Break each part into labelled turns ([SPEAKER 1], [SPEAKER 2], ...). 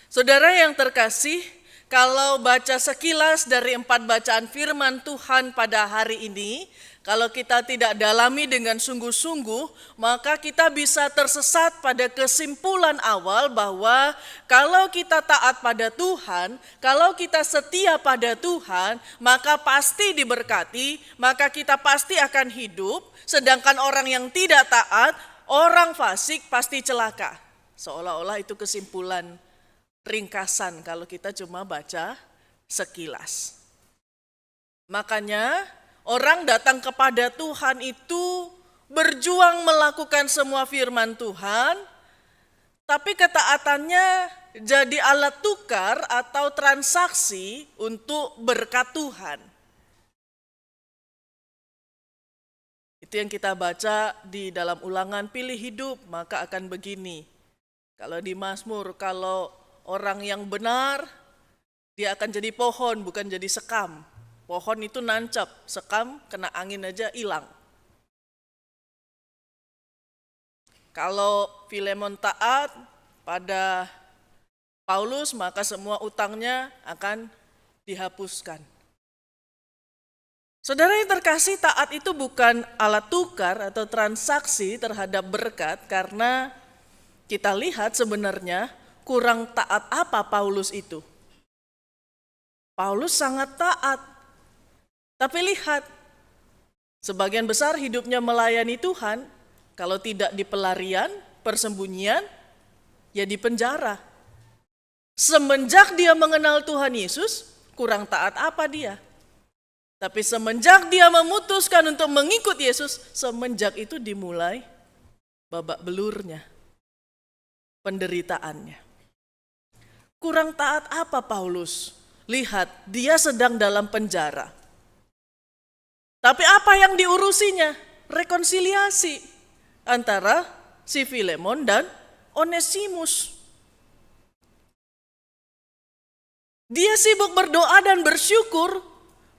[SPEAKER 1] Saudara yang terkasih, kalau baca sekilas dari 4 bacaan firman Tuhan pada hari ini, kalau kita tidak dalami dengan sungguh-sungguh, maka kita bisa tersesat pada kesimpulan awal bahwa kalau kita taat pada Tuhan, kalau kita setia pada Tuhan, maka pasti diberkati, maka kita pasti akan hidup, sedangkan orang yang tidak taat, orang fasik pasti celaka. Seolah-olah itu kesimpulan ringkasan kalau kita cuma baca sekilas. Makanya orang datang kepada Tuhan itu berjuang melakukan semua firman Tuhan, tapi ketaatannya jadi alat tukar atau transaksi untuk berkat Tuhan. Itu yang kita baca di dalam Ulangan Pilih Hidup, maka akan begini. Kalau di Mazmur, kalau orang yang benar, dia akan jadi pohon, bukan jadi sekam. Pohon itu nancap, sekam kena angin aja hilang. Kalau Filemon taat pada Paulus, maka semua utangnya akan dihapuskan. Saudara yang terkasih, taat itu bukan alat tukar atau transaksi terhadap berkat, karena kita lihat sebenarnya kurang taat apa Paulus itu. Paulus sangat taat. Tapi lihat, sebagian besar hidupnya melayani Tuhan, kalau tidak di pelarian, persembunyian, ya di penjara. Semenjak dia mengenal Tuhan Yesus, kurang taat apa dia? Tapi semenjak dia memutuskan untuk mengikut Yesus, semenjak itu dimulai babak belurnya, penderitaannya. Kurang taat apa Paulus? Lihat, dia sedang dalam penjara. Tapi apa yang diurusinya? Rekonsiliasi antara si Filemon dan Onesimus. Dia sibuk berdoa dan bersyukur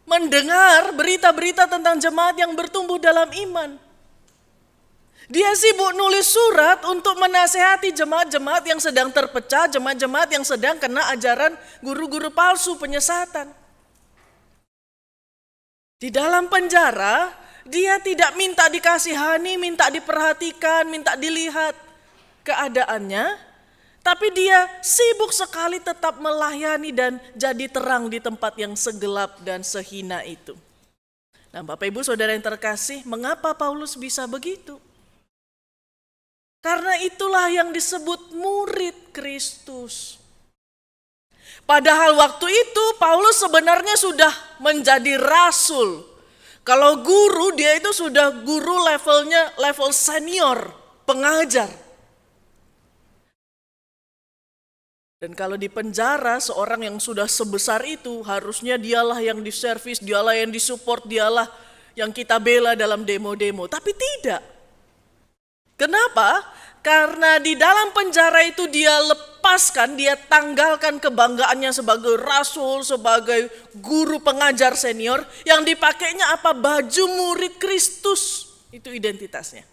[SPEAKER 1] mendengar berita-berita tentang jemaat yang bertumbuh dalam iman. Dia sibuk nulis surat untuk menasehati jemaat-jemaat yang sedang terpecah, jemaat-jemaat yang sedang kena ajaran guru-guru palsu penyesatan. Di dalam penjara, dia tidak minta dikasihani, minta diperhatikan, minta dilihat keadaannya, tapi dia sibuk sekali tetap melayani dan jadi terang di tempat yang segelap dan sehina itu. Nah, Bapak Ibu Saudara yang terkasih, mengapa Paulus bisa begitu? Karena itulah yang disebut murid Kristus. Padahal waktu itu Paulus sebenarnya sudah menjadi rasul. Kalau guru, dia itu sudah guru levelnya level senior, pengajar. Dan kalau di penjara, seorang yang sudah sebesar itu, harusnya dialah yang diservis, dialah yang disupport, dialah yang kita bela dalam demo-demo. Tapi tidak. Kenapa? Karena di dalam penjara itu dia lepaskan, dia tanggalkan kebanggaannya sebagai rasul, sebagai guru pengajar senior. Yang dipakainya apa? Baju murid Kristus. Itu identitasnya.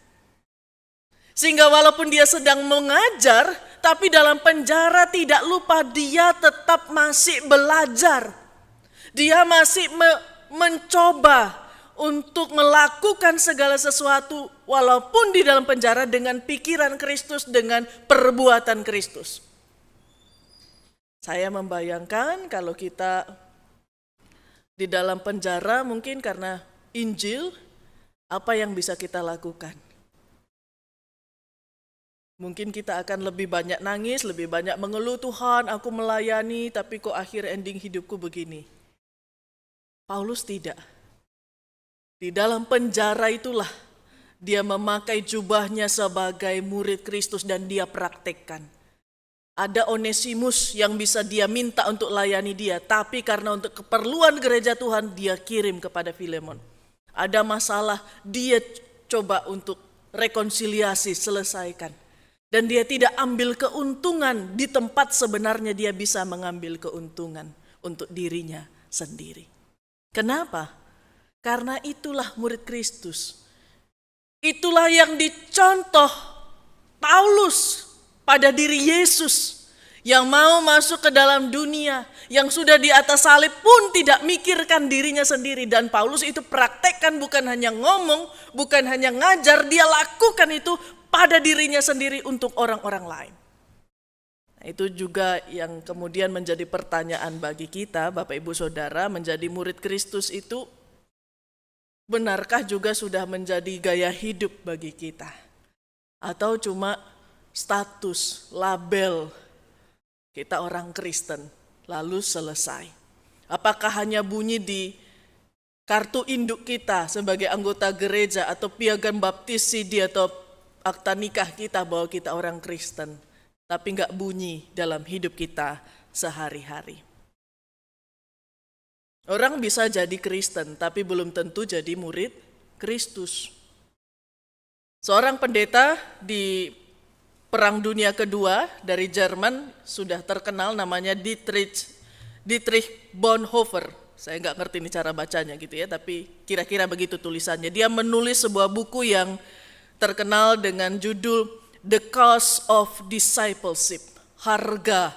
[SPEAKER 1] Sehingga walaupun dia sedang mengajar, tapi dalam penjara tidak lupa dia tetap masih belajar. Dia masih mencoba untuk melakukan segala sesuatu walaupun di dalam penjara dengan pikiran Kristus, dengan perbuatan Kristus. Saya membayangkan kalau kita di dalam penjara mungkin karena Injil, apa yang bisa kita lakukan? Mungkin kita akan lebih banyak nangis, lebih banyak mengeluh, Tuhan aku melayani tapi kok akhir ending hidupku begini. Paulus tidak. Di dalam penjara itulah dia memakai jubahnya sebagai murid Kristus dan dia praktekkan. Ada Onesimus yang bisa dia minta untuk layani dia, tapi karena untuk keperluan gereja Tuhan dia kirim kepada Filemon. Ada masalah, dia coba untuk rekonsiliasi, selesaikan. Dan dia tidak ambil keuntungan di tempat sebenarnya dia bisa mengambil keuntungan untuk dirinya sendiri. Kenapa? Karena itulah murid Kristus. Itulah yang dicontoh Paulus pada diri Yesus. yang mau masuk ke dalam dunia, yang sudah di atas salib pun tidak mikirkan dirinya sendiri. Dan Paulus itu praktekkan, bukan hanya ngomong, bukan hanya ngajar, dia lakukan itu pada dirinya sendiri untuk orang-orang lain. Nah, itu juga yang kemudian menjadi pertanyaan bagi kita, Bapak Ibu Saudara, menjadi murid Kristus itu benarkah juga sudah menjadi gaya hidup bagi kita? Atau cuma status, label, kita orang Kristen, lalu selesai. Apakah hanya bunyi di kartu induk kita sebagai anggota gereja atau piagam baptis CD atau akta nikah kita bahwa kita orang Kristen, tapi nggak bunyi dalam hidup kita sehari-hari. Orang bisa jadi Kristen, tapi belum tentu jadi murid Kristus. Seorang pendeta di Perang Dunia Kedua dari Jerman sudah terkenal, namanya Dietrich Bonhoeffer. Saya nggak ngerti ini cara bacanya gitu ya, tapi kira-kira begitu tulisannya. Dia menulis sebuah buku yang terkenal dengan judul The Cost of Discipleship, harga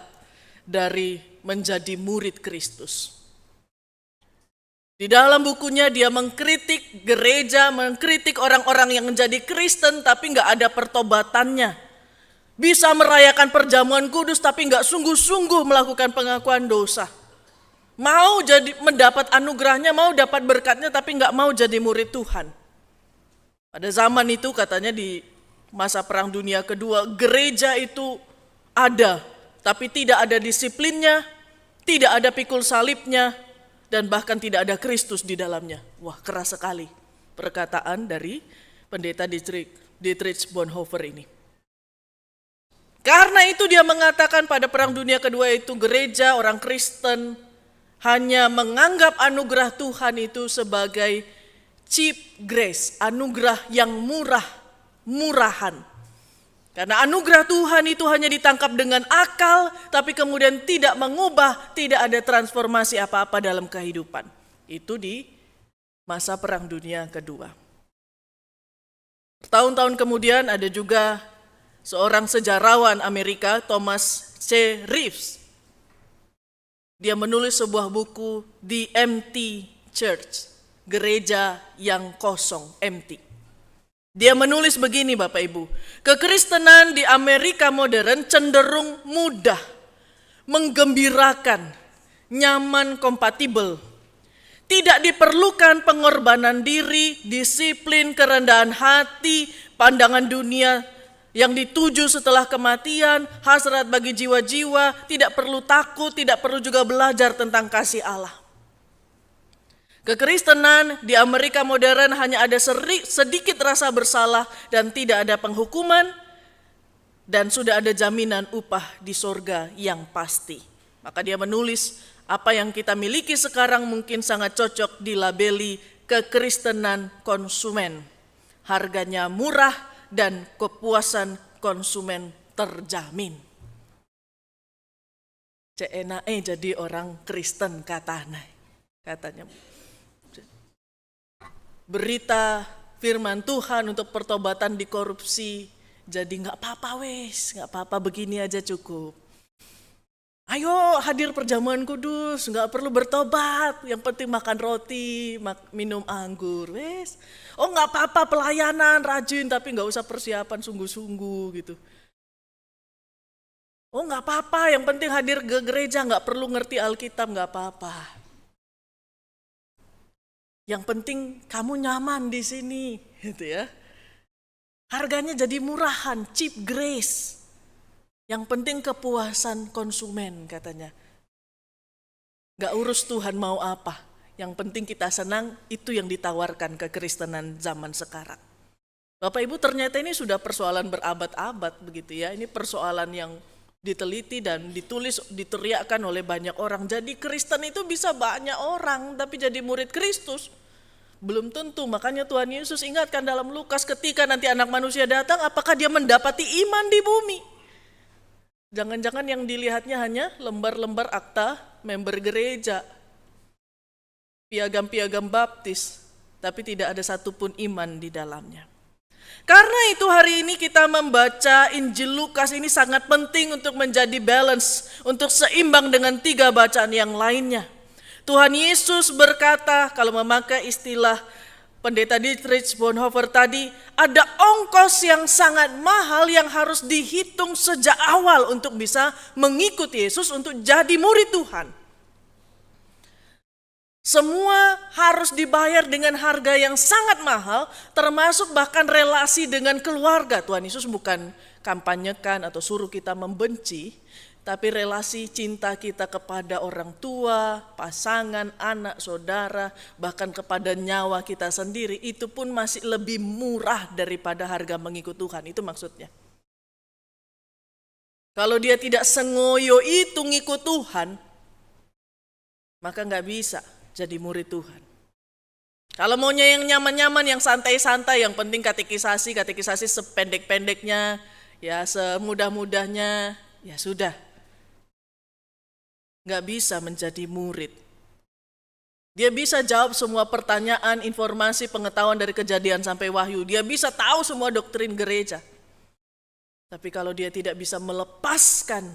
[SPEAKER 1] dari menjadi murid Kristus. Di dalam bukunya dia mengkritik gereja, mengkritik orang-orang yang menjadi Kristen tapi nggak ada pertobatannya. Bisa merayakan perjamuan kudus tapi nggak sungguh-sungguh melakukan pengakuan dosa. Mau jadi mendapat anugerahnya, mau dapat berkatnya tapi nggak mau jadi murid Tuhan. Pada zaman itu katanya di masa Perang Dunia Kedua, gereja itu ada tapi tidak ada disiplinnya, tidak ada pikul salibnya, dan bahkan tidak ada Kristus di dalamnya. Wah, keras sekali perkataan dari pendeta Dietrich Bonhoeffer ini. Karena itu dia mengatakan pada Perang Dunia Kedua itu gereja, orang Kristen hanya menganggap anugerah Tuhan itu sebagai cheap grace, anugerah yang murahan. Karena anugerah Tuhan itu hanya ditangkap dengan akal, tapi kemudian tidak mengubah, tidak ada transformasi apa-apa dalam kehidupan. Itu di masa Perang Dunia Kedua. Tahun-tahun kemudian ada juga seorang sejarawan Amerika, Thomas C. Reeves. Dia menulis sebuah buku, The Empty Church, gereja yang kosong, empty. Dia menulis begini Bapak Ibu, kekristenan di Amerika modern cenderung mudah, menggembirakan, nyaman, kompatibel. Tidak diperlukan pengorbanan diri, disiplin, kerendahan hati, pandangan dunia yang dituju setelah kematian, hasrat bagi jiwa-jiwa, tidak perlu takut, tidak perlu juga belajar tentang kasih Allah. Kekristenan di Amerika modern hanya ada sedikit rasa bersalah dan tidak ada penghukuman, dan sudah ada jaminan upah di sorga yang pasti. Maka dia menulis, apa yang kita miliki sekarang mungkin sangat cocok dilabeli kekristenan konsumen. Harganya murah dan kepuasan konsumen terjamin. Ceenae jadi orang Kristen katanya. Berita firman Tuhan untuk pertobatan di korupsi, jadi nggak apa-apa wes, nggak apa-apa begini aja cukup. Ayo hadir perjamuan kudus, nggak perlu bertobat, yang penting makan roti, minum anggur, wes. Oh nggak apa-apa pelayanan rajin, tapi nggak usah persiapan sungguh-sungguh gitu. Oh nggak apa-apa, yang penting hadir ke gereja, nggak perlu ngerti Alkitab, nggak apa-apa. Yang penting kamu nyaman di sini, gitu ya. Harganya jadi murahan, cheap grace. Yang penting kepuasan konsumen katanya. Gak urus Tuhan mau apa. Yang penting kita senang, itu yang ditawarkan kekristenan zaman sekarang. Bapak Ibu, ternyata ini sudah persoalan berabad-abad begitu ya. Ini persoalan yang diteliti dan ditulis, diteriakkan oleh banyak orang. Jadi Kristen itu bisa banyak orang, tapi jadi murid Kristus belum tentu. Makanya Tuhan Yesus ingatkan dalam Lukas, ketika nanti anak manusia datang, apakah dia mendapati iman di bumi? Jangan-jangan yang dilihatnya hanya lembar-lembar akta member gereja, piagam-piagam baptis, tapi tidak ada satupun iman di dalamnya. Karena itu hari ini kita membaca Injil Lukas ini sangat penting untuk menjadi balance, untuk seimbang dengan 3 bacaan yang lainnya. Tuhan Yesus berkata, kalau memakai istilah Pendeta Dietrich Bonhoeffer tadi, ada ongkos yang sangat mahal yang harus dihitung sejak awal untuk bisa mengikuti Yesus, untuk jadi murid Tuhan. Semua harus dibayar dengan harga yang sangat mahal, termasuk bahkan relasi dengan keluarga. Tuhan Yesus bukan kampanyekan atau suruh kita membenci, tapi relasi cinta kita kepada orang tua, pasangan, anak, saudara, bahkan kepada nyawa kita sendiri, itu pun masih lebih murah daripada harga mengikut Tuhan. Itu maksudnya. Kalau dia tidak sengoyo itu ngikut Tuhan, maka nggak bisa jadi murid Tuhan. Kalau maunya yang nyaman-nyaman, yang santai-santai, yang penting katekisasi sependek-pendeknya, ya semudah-mudahnya, ya sudah. Nggak bisa menjadi murid. Dia bisa jawab semua pertanyaan, informasi, pengetahuan dari Kejadian sampai Wahyu. Dia bisa tahu semua doktrin gereja. Tapi kalau dia tidak bisa melepaskan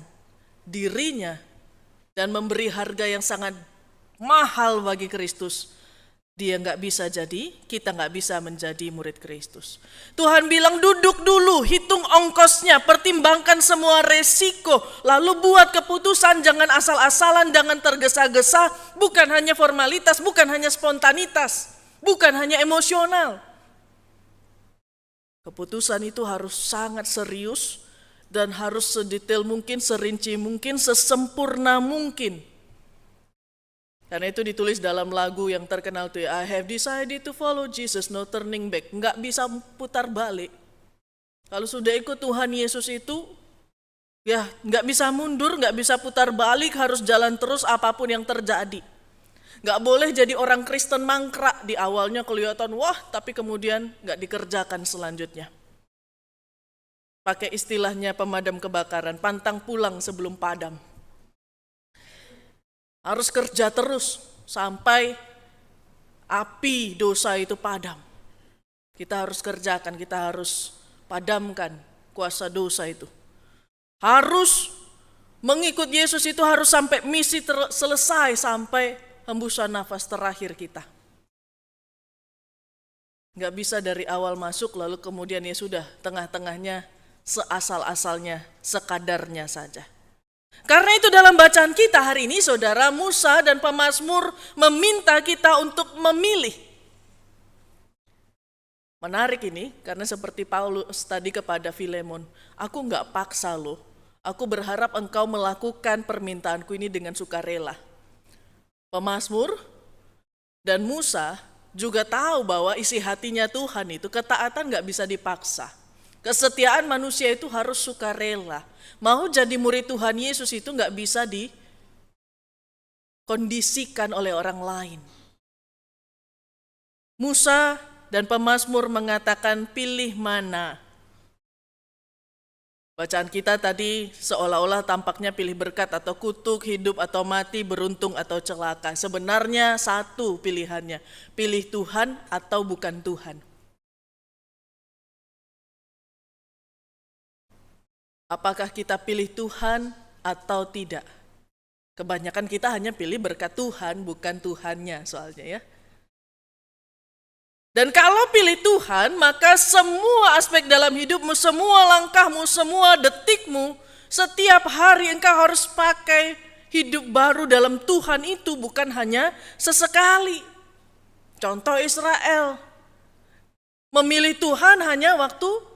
[SPEAKER 1] dirinya dan memberi harga yang sangat mahal bagi Kristus, dia nggak bisa jadi, kita nggak bisa menjadi murid Kristus. Tuhan bilang duduk dulu, hitung ongkosnya, pertimbangkan semua resiko, lalu buat keputusan, jangan asal-asalan, jangan tergesa-gesa, bukan hanya formalitas, bukan hanya spontanitas, bukan hanya emosional. Keputusan itu harus sangat serius dan harus sedetail mungkin, serinci mungkin, sesempurna mungkin. Karena itu ditulis dalam lagu yang terkenal itu, I have decided to follow Jesus, no turning back. Nggak bisa putar balik. Kalau sudah ikut Tuhan Yesus itu, ya nggak bisa mundur, nggak bisa putar balik, harus jalan terus apapun yang terjadi. Nggak boleh jadi orang Kristen mangkrak, di awalnya kelihatan wah, tapi kemudian nggak dikerjakan selanjutnya. Pakai istilahnya pemadam kebakaran, pantang pulang sebelum padam. Harus kerja terus sampai api dosa itu padam. Kita harus kerjakan, kita harus padamkan kuasa dosa itu. Harus mengikut Yesus itu harus sampai misi selesai, sampai hembusan nafas terakhir kita. Nggak bisa dari awal masuk lalu kemudian ya sudah tengah-tengahnya seasal-asalnya, sekadarnya saja. Karena itu dalam bacaan kita hari ini, saudara, Musa dan pemazmur meminta kita untuk memilih. Menarik ini, karena seperti Paulus tadi kepada Filemon, aku enggak paksa lo, aku berharap engkau melakukan permintaanku ini dengan sukarela. Pemazmur dan Musa juga tahu bahwa isi hatinya Tuhan itu ketaatan enggak bisa dipaksa. Kesetiaan manusia itu harus sukarela. Mau jadi murid Tuhan Yesus itu nggak bisa dikondisikan oleh orang lain. Musa dan pemazmur mengatakan pilih mana. Bacaan kita tadi seolah-olah tampaknya pilih berkat atau kutuk, hidup atau mati, beruntung atau celaka. Sebenarnya satu pilihannya, pilih Tuhan atau bukan Tuhan. Apakah kita pilih Tuhan atau tidak? Kebanyakan kita hanya pilih berkat Tuhan, bukan Tuhannya soalnya ya. Dan kalau pilih Tuhan, maka semua aspek dalam hidupmu, semua langkahmu, semua detikmu, setiap hari engkau harus pakai hidup baru dalam Tuhan itu, bukan hanya sesekali. Contoh Israel, memilih Tuhan hanya waktu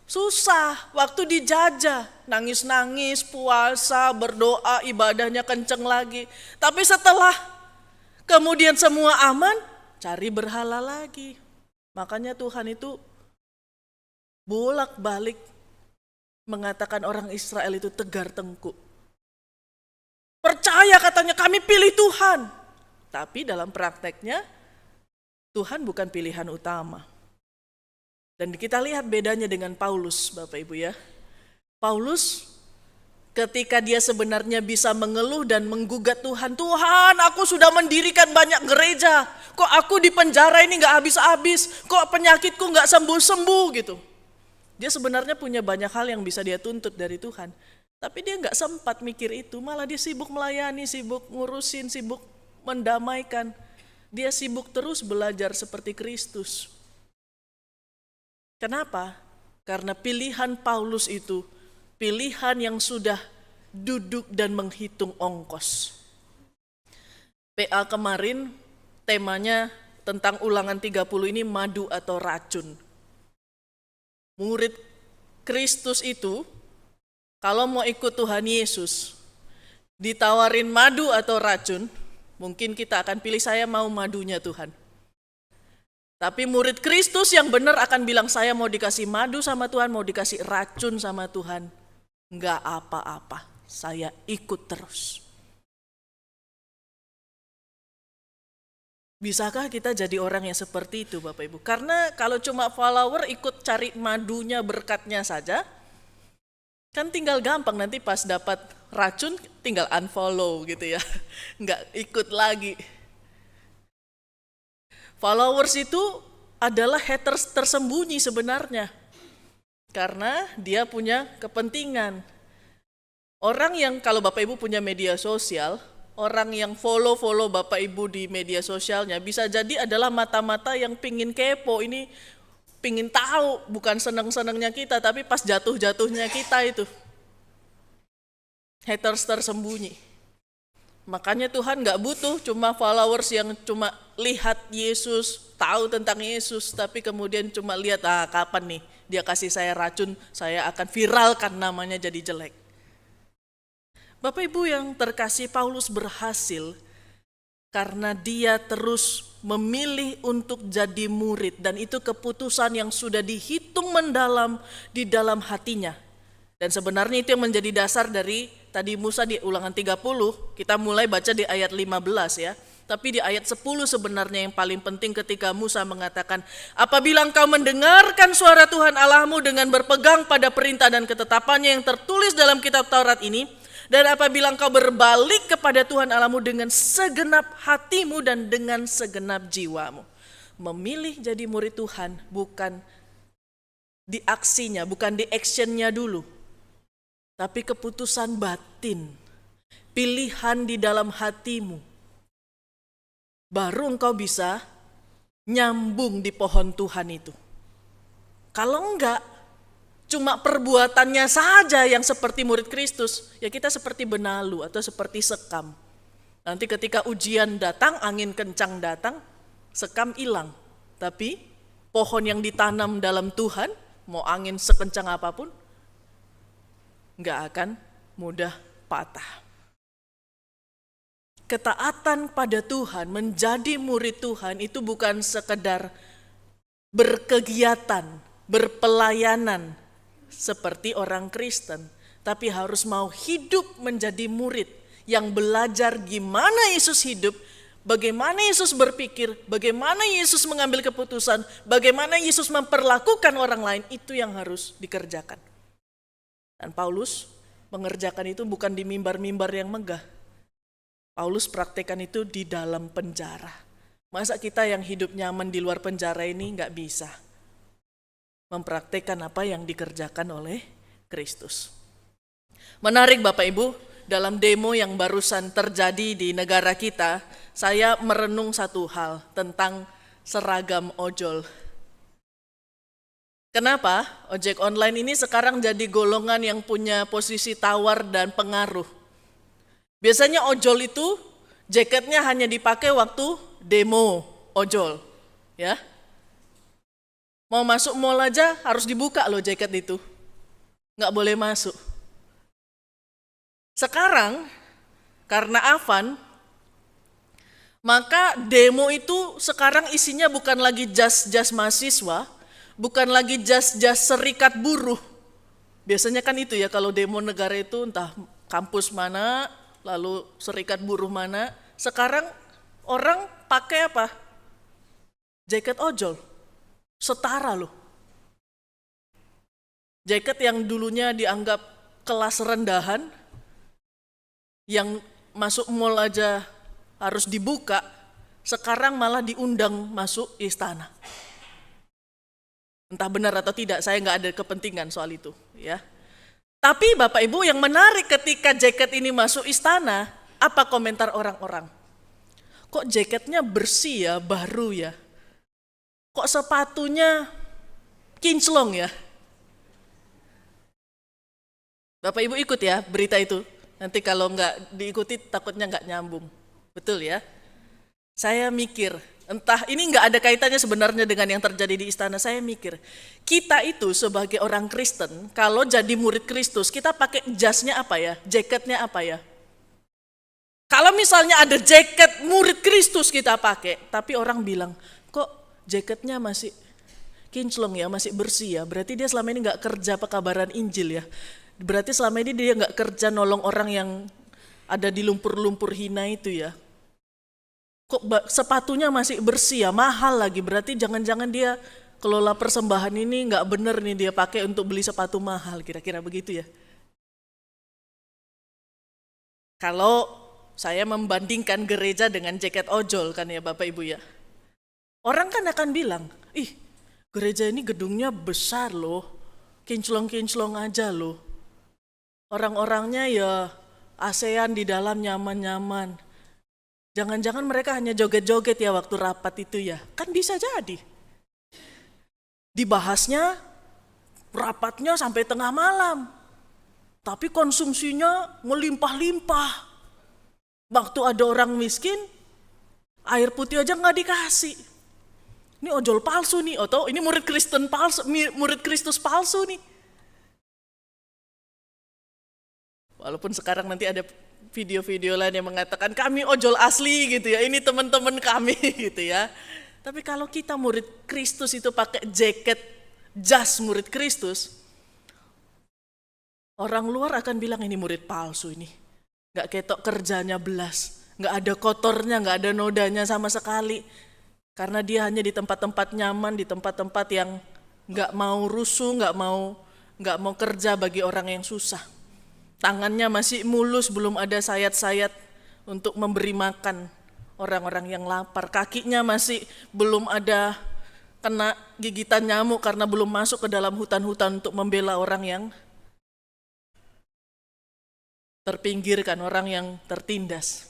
[SPEAKER 1] susah, waktu dijajah, nangis-nangis, puasa, berdoa, ibadahnya kenceng lagi. Tapi setelah kemudian semua aman, cari berhala lagi. Makanya Tuhan itu bolak-balik mengatakan orang Israel itu tegar tengkuk. Percaya katanya kami pilih Tuhan. Tapi dalam prakteknya Tuhan bukan pilihan utama. Dan kita lihat bedanya dengan Paulus, Bapak Ibu ya. Paulus ketika dia sebenarnya bisa mengeluh dan menggugat Tuhan. Tuhan, aku sudah mendirikan banyak gereja. Kok aku di penjara ini gak habis-habis? Kok penyakitku gak sembuh-sembuh gitu. Dia sebenarnya punya banyak hal yang bisa dia tuntut dari Tuhan. Tapi dia nggak sempat mikir itu, malah dia sibuk melayani, sibuk ngurusin, sibuk mendamaikan. Dia sibuk terus belajar seperti Kristus. Kenapa? Karena pilihan Paulus itu pilihan yang sudah duduk dan menghitung ongkos. PA kemarin temanya tentang Ulangan 30 ini madu atau racun. Murid Kristus itu kalau mau ikut Tuhan Yesus, ditawarin madu atau racun, mungkin kita akan pilih saya mau madunya Tuhan. Tapi murid Kristus yang benar akan bilang saya mau dikasih madu sama Tuhan, mau dikasih racun sama Tuhan. Enggak apa-apa, saya ikut terus. Bisakah kita jadi orang yang seperti itu Bapak Ibu? Karena kalau cuma follower ikut cari madunya berkatnya saja, kan tinggal gampang nanti pas dapat racun tinggal unfollow gitu ya. Enggak ikut lagi. Followers itu adalah haters tersembunyi sebenarnya. Karena dia punya kepentingan. Orang yang kalau Bapak Ibu punya media sosial, orang yang follow Bapak Ibu di media sosialnya bisa jadi adalah mata-mata yang pingin kepo, ini pingin tahu, bukan seneng-senengnya kita, tapi pas jatuh-jatuhnya kita itu. Haters tersembunyi. Makanya Tuhan gak butuh cuma followers yang cuma lihat Yesus, tahu tentang Yesus, tapi kemudian cuma lihat, kapan nih dia kasih saya racun, saya akan viralkan namanya jadi jelek. Bapak Ibu yang terkasih, Paulus berhasil karena dia terus memilih untuk jadi murid, dan itu keputusan yang sudah dihitung mendalam di dalam hatinya. Dan sebenarnya itu yang menjadi dasar dari tadi Musa di Ulangan 30, kita mulai baca di ayat 15 ya. Tapi di ayat 10 sebenarnya yang paling penting ketika Musa mengatakan, apabila engkau mendengarkan suara Tuhan Allahmu dengan berpegang pada perintah dan ketetapannya yang tertulis dalam kitab Taurat ini, dan apabila engkau berbalik kepada Tuhan Allahmu dengan segenap hatimu dan dengan segenap jiwamu. Memilih jadi murid Tuhan bukan di aksinya, bukan di actionnya dulu. Tapi keputusan batin, pilihan di dalam hatimu. Baru engkau bisa nyambung di pohon Tuhan itu. Kalau enggak, cuma perbuatannya saja yang seperti murid Kristus, ya kita seperti benalu atau seperti sekam. Nanti ketika ujian datang, angin kencang datang, sekam hilang. Tapi pohon yang ditanam dalam Tuhan, mau angin sekencang apapun, enggak akan mudah patah. Ketaatan pada Tuhan, menjadi murid Tuhan itu bukan sekedar berkegiatan, berpelayanan seperti orang Kristen, tapi harus mau hidup menjadi murid yang belajar gimana Yesus hidup, bagaimana Yesus berpikir, bagaimana Yesus mengambil keputusan, bagaimana Yesus memperlakukan orang lain, itu yang harus dikerjakan. Dan Paulus mengerjakan itu bukan di mimbar-mimbar yang megah. Paulus praktekkan itu di dalam penjara. Masa kita yang hidup nyaman di luar penjara ini nggak bisa mempraktekkan apa yang dikerjakan oleh Kristus. Menarik Bapak Ibu, dalam demo yang barusan terjadi di negara kita, saya merenung satu hal tentang seragam ojol. Kenapa? Ojek online ini sekarang jadi golongan yang punya posisi tawar dan pengaruh. Biasanya ojol itu jaketnya hanya dipakai waktu demo ojol, ya. Mau masuk mall aja harus dibuka loh jaket itu, nggak boleh masuk. Sekarang karena Avan, maka demo itu sekarang isinya bukan lagi jas-jas mahasiswa, bukan lagi jas-jas serikat buruh. Biasanya kan itu ya, kalau demo negara itu entah kampus mana, lalu serikat buruh mana. Sekarang orang pakai apa? Jaket ojol. Setara loh. Jaket yang dulunya dianggap kelas rendahan, yang masuk mall aja harus dibuka, sekarang malah diundang masuk istana. Entah benar atau tidak, saya nggak ada kepentingan soal itu, ya. Tapi Bapak Ibu, yang menarik ketika jaket ini masuk istana, apa komentar orang-orang? Kok jaketnya bersih ya, baru ya? Kok sepatunya kinclong ya? Bapak Ibu ikut ya berita itu. Nanti kalau nggak diikuti takutnya nggak nyambung. Betul ya? Saya mikir, entah ini nggak ada kaitannya sebenarnya dengan yang terjadi di istana. Saya mikir, kita itu sebagai orang Kristen, kalau jadi murid Kristus, kita pakai jasnya apa ya? Jaketnya apa ya? Kalau misalnya ada jaket murid Kristus kita pakai, tapi orang bilang, kok jaketnya masih kinclong ya, masih bersih ya. Berarti dia selama ini nggak kerja pekabaran Injil ya. Berarti selama ini dia nggak kerja nolong orang yang ada di lumpur-lumpur hina itu ya. Kok sepatunya masih bersih ya, mahal lagi. Berarti jangan-jangan dia kelola persembahan ini nggak bener nih dia pakai untuk beli sepatu mahal. Kira-kira begitu ya. Kalau saya membandingkan gereja dengan jaket ojol kan ya Bapak Ibu ya. Orang kan akan bilang, ih gereja ini gedungnya besar loh, kinclong-kinclong aja loh. Orang-orangnya ya ASEAN di dalam nyaman-nyaman. Jangan-jangan mereka hanya joget-joget ya waktu rapat itu ya. Kan bisa jadi. Dibahasnya, rapatnya sampai tengah malam. Tapi konsumsinya melimpah-limpah. Waktu ada orang miskin, air putih aja nggak dikasih. Ini ojol palsu nih, atau ini murid Kristen palsu, murid Kristus palsu nih. Walaupun sekarang nanti ada video-video lain yang mengatakan kami ojol asli gitu ya, ini teman-teman kami gitu ya. Tapi kalau kita murid Kristus itu pakai jaket jas murid Kristus, orang luar akan bilang ini murid palsu ini. Gak ketok kerjanya belas, gak ada kotornya, gak ada nodanya sama sekali. Karena dia hanya di tempat-tempat nyaman, di tempat-tempat yang gak mau rusuh, gak mau kerja bagi orang yang susah. Tangannya masih mulus, belum ada sayat-sayat untuk memberi makan orang-orang yang lapar. Kakinya masih belum ada kena gigitan nyamuk karena belum masuk ke dalam hutan-hutan untuk membela orang yang terpinggirkan, orang yang tertindas.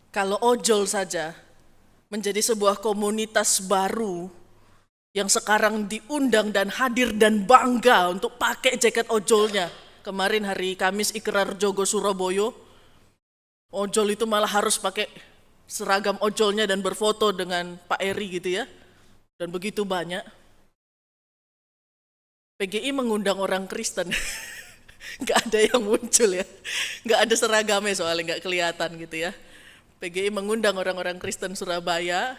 [SPEAKER 1] Kalau ojol saja menjadi sebuah komunitas baru yang sekarang diundang dan hadir dan bangga untuk pakai jaket ojolnya. Kemarin hari Kamis Ikrar Jogo Surabaya, ojol itu malah harus pakai seragam ojolnya dan berfoto dengan Pak Eri gitu ya. Dan begitu banyak. PGI mengundang orang Kristen. Nggak ada yang muncul ya. Nggak ada seragamnya soalnya nggak kelihatan gitu ya. PGI mengundang orang-orang Kristen Surabaya,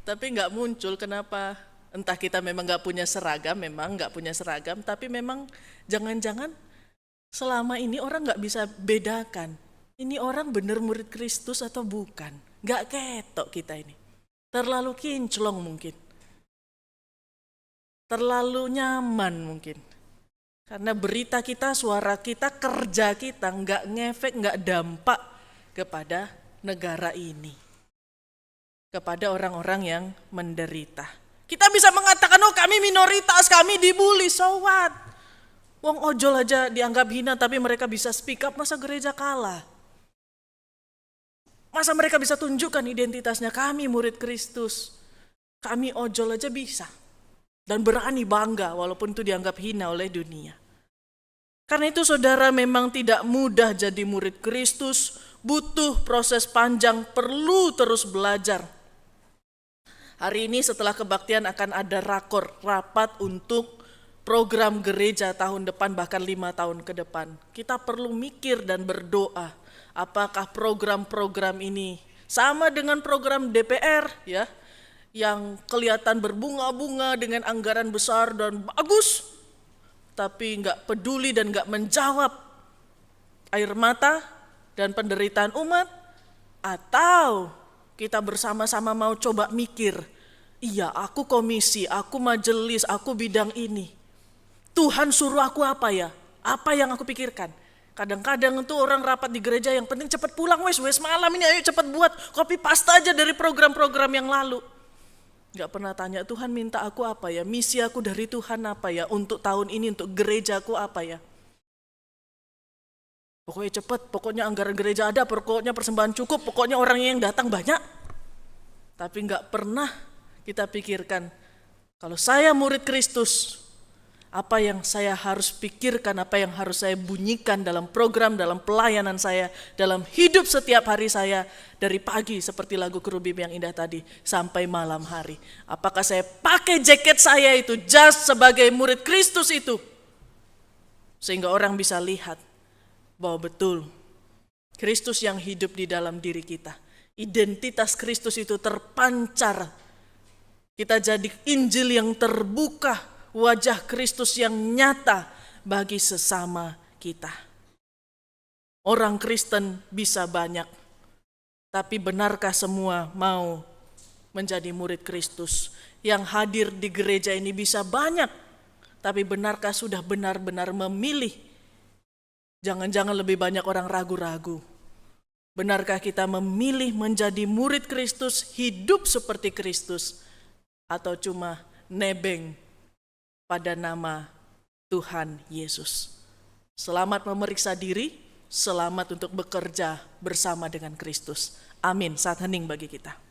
[SPEAKER 1] tapi nggak muncul. Kenapa? Entah kita memang nggak punya seragam, tapi memang jangan-jangan selama ini orang nggak bisa bedakan. Ini orang benar murid Kristus atau bukan? Nggak ketok kita ini. Terlalu kinclong mungkin. Terlalu nyaman mungkin. Karena berita kita, suara kita, kerja kita nggak ngefek, nggak dampak kepada negara ini. Kepada orang-orang yang menderita. Kita bisa mengatakan, oh kami minoritas, kami dibully, so what? Wong ojol aja dianggap hina, tapi mereka bisa speak up, masa gereja kalah? Masa mereka bisa tunjukkan identitasnya, kami murid Kristus, kami ojol aja bisa. Dan berani bangga, walaupun itu dianggap hina oleh dunia. Karena itu saudara, memang tidak mudah jadi murid Kristus, butuh proses panjang, perlu terus belajar. Hari ini setelah kebaktian akan ada rapat untuk program gereja tahun depan, bahkan 5 tahun ke depan. Kita perlu mikir dan berdoa, apakah program-program ini sama dengan program DPR ya, yang kelihatan berbunga-bunga dengan anggaran besar dan bagus, tapi nggak peduli dan nggak menjawab air mata dan penderitaan umat, atau kita bersama-sama mau coba mikir, iya aku komisi, aku majelis, aku bidang ini. Tuhan suruh aku apa ya? Apa yang aku pikirkan? Kadang-kadang itu orang rapat di gereja yang penting cepat pulang wes malam ini, ayo cepat buat copy paste aja dari program-program yang lalu. Gak pernah tanya, Tuhan minta aku apa ya, misi aku dari Tuhan apa ya, untuk tahun ini, untuk gerejaku apa ya. Pokoknya cepat, pokoknya anggaran gereja ada, pokoknya persembahan cukup, pokoknya orang yang datang banyak. Tapi gak pernah kita pikirkan, kalau saya murid Kristus, apa yang saya harus pikirkan, apa yang harus saya bunyikan dalam program, dalam pelayanan saya, dalam hidup setiap hari saya, dari pagi seperti lagu Kerubim yang indah tadi, sampai malam hari. Apakah saya pakai jaket saya itu, jas sebagai murid Kristus itu, sehingga orang bisa lihat bahwa betul Kristus yang hidup di dalam diri kita. Identitas Kristus itu terpancar. Kita jadi Injil yang terbuka, wajah Kristus yang nyata bagi sesama kita. Orang Kristen bisa banyak, tapi benarkah semua mau menjadi murid Kristus? Yang hadir di gereja ini bisa banyak, tapi benarkah sudah benar-benar memilih? Jangan-jangan lebih banyak orang ragu-ragu. Benarkah kita memilih menjadi murid Kristus, hidup seperti Kristus, atau cuma nebeng pada nama Tuhan Yesus? Selamat memeriksa diri, selamat untuk bekerja bersama dengan Kristus. Amin. Saat hening bagi kita.